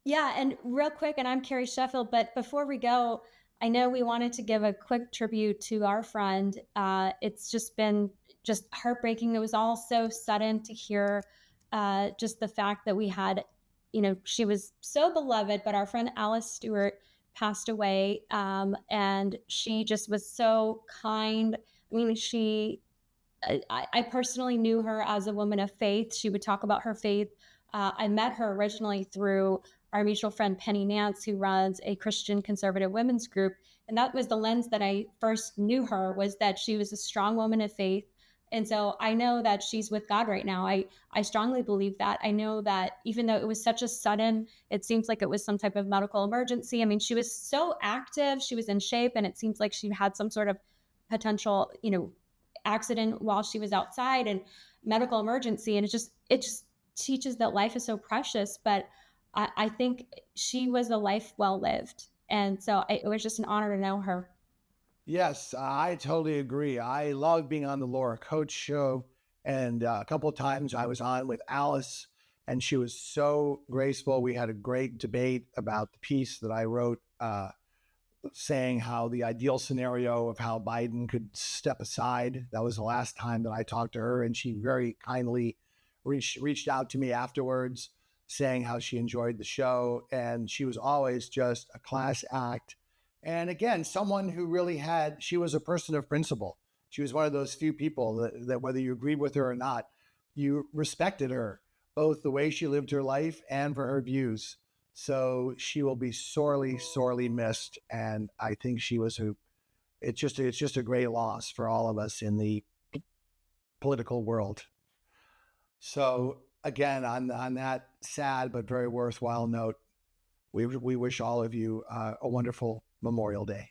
Yeah, and real quick, and I'm Carrie Sheffield, but before we go, I know we wanted to give a quick tribute to our friend. It's just been just heartbreaking. It was all so sudden to hear just the fact that we had, she was so beloved, but our friend Alice Stewart passed away. And she just was so kind. I mean, I personally knew her as a woman of faith. She would talk about her faith. I met her originally through our mutual friend Penny Nance, who runs a Christian conservative women's group, and that was the lens that I first knew her, was that she was a strong woman of faith. And so I know that she's with God right now. I strongly believe that. I know that even though it was such a sudden, it seems like it was some type of medical emergency. I mean, she was so active, she was in shape, and it seems like she had some sort of potential, accident while she was outside and medical emergency. And it just teaches that life is so precious. But I think she was a life well lived. And so it was just an honor to know her. Yes, I totally agree. I love being on the Laura Coach show. And a couple of times I was on with Alice, and she was so graceful. We had a great debate about the piece that I wrote, saying how the ideal scenario of how Biden could step aside. That was the last time that I talked to her, and she very kindly reached out to me afterwards, saying how she enjoyed the show, and she was always just a class act. And again, someone who really had, she was a person of principle. She was one of those few people that whether you agreed with her or not, you respected her, both the way she lived her life and for her views. So she will be sorely, sorely missed. And I think she was a, it's just a great loss for all of us in the political world. So again, on that sad but very worthwhile note, we wish all of you a wonderful Memorial Day.